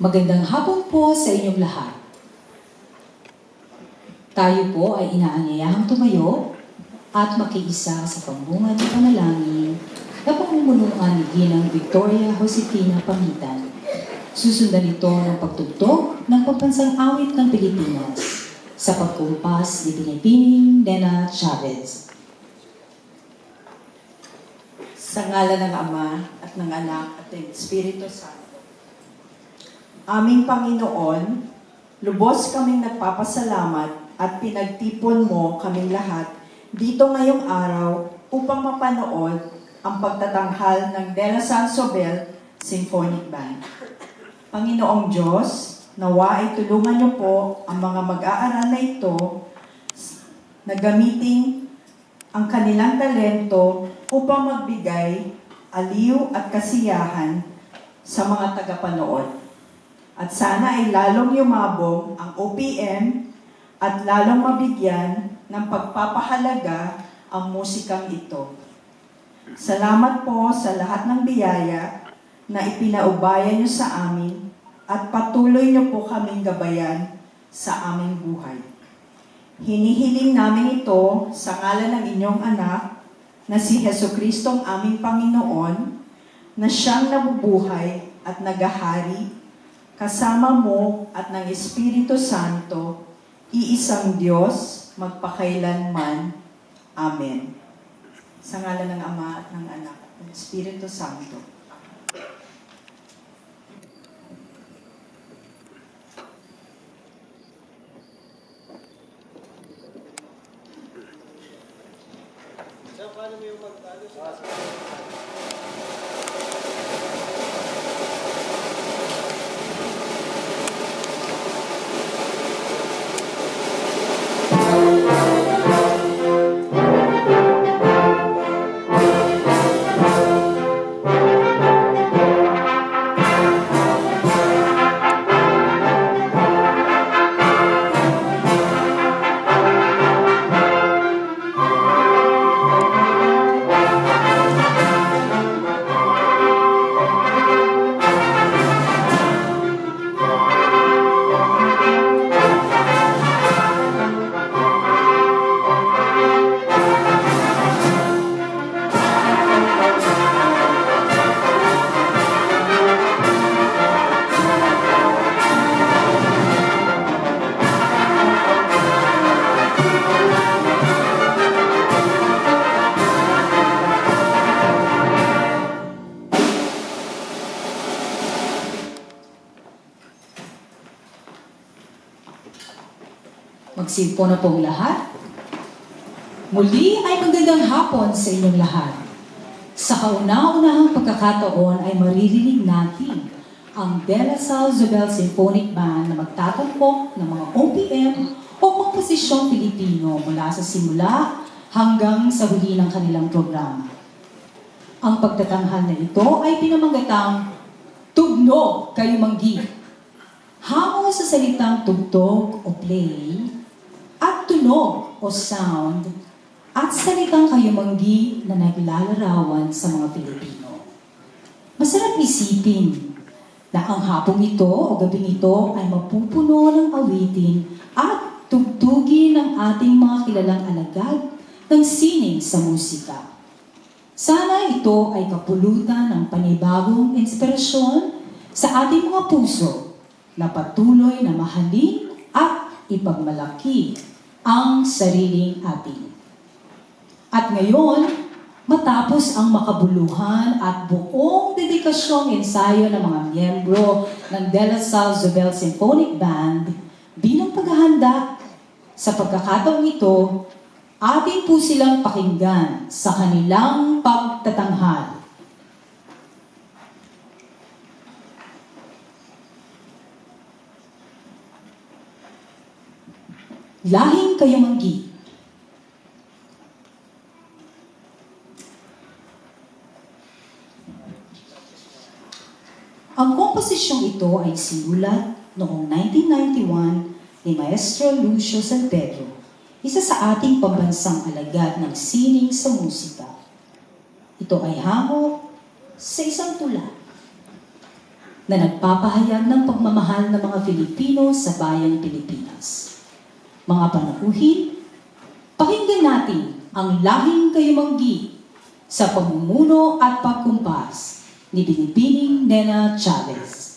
Magandang hapon po sa inyong lahat. Tayo po ay inaanyayahang tumayo at makiisa sa pambungad ng panalangin na pamumunuan ni Ginang Victoria Josefina Pangitan. Susundan ito ng pagtugtog ng pambansang awit ng Pilipinas sa pagkumpas ni Binibining Nena Chavez. Sa ngalan ng Ama at ng Anak at ng Espiritu Santo. Aming Panginoon, lubos kaming nagpapasalamat at pinagtipon mo kaming lahat dito ngayong araw upang mapanood ang pagtatanghal ng De La Sansobel Symphonic Band. Panginoong Diyos, nawa ay tulungan niyo po ang mga mag-aaral na ito na gamitin ang kanilang talento upang magbigay aliw at kasiyahan sa mga tagapanood. At sana ay lalong yumabong ang OPM at lalong mabigyan ng pagpapahalaga ang musikang ito. Salamat po sa lahat ng biyaya na ipinaubaya niyo sa amin at patuloy niyo po kaming gabayan sa aming buhay. Hinihiling namin ito sa ngalan ng inyong anak na si Jesucristong aming Panginoon na siyang nabubuhay at nagahari kasama mo at ng Espiritu Santo, iisang Diyos, magpakailanman. Amen. Sa ngalan ng Ama at ng Anak at ng Espiritu Santo. Magsimpo na pong lahat. Muli ay magandang hapon sa inyong lahat. Sa kauna-unahang pagkakataon ay maririnig natin ang De La Sansobel Symphonic Band na magtatampok ng mga OPM o komposisyong Pilipino mula sa simula hanggang sa huli ng kanilang programa. Ang pagtatanghal na ito ay pinamagatang Tugnog Kayo Manggi. Hango sa salitang tugtog o play, at tunog o sound, at salitang kayumanggi na naglalarawan sa mga Pilipino. Masarap isipin na ang hapong ito o gabing ito ay mapupuno ng awitin at tugtugin ng ating mga kilalang alagad ng sining sa musika. Sana ito ay kapulutan ng panibagong inspirasyon sa ating mga puso na patuloy na mahalin at ipagmalaki ang sariling atin. At ngayon, matapos ang makabuluhan at buong dedikasyong ensayo ng mga miyembro ng De La Sansobel Symphonic Band, bilang paghahanda sa pagkakataong ito, atin po silang pakinggan sa kanilang pagtatanghal. Lahing Kayumanggi. Ang komposisyong ito ay sinulat noong 1991 ni Maestro Lucio San Pedro, isa sa ating pambansang alagad ng sining sa musika. Ito ay hamok sa isang tula na nagpapahayag ng pagmamahal ng mga Filipino sa bayang Pilipinas. Mga panauhin, pakinggan natin ang lahing kayumanggi sa pamumuno at pagkumpas ni Binibining Nena Chavez.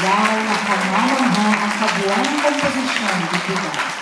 Wow, nakamamangha ang kabuuan ng komposisyon, Bitigan.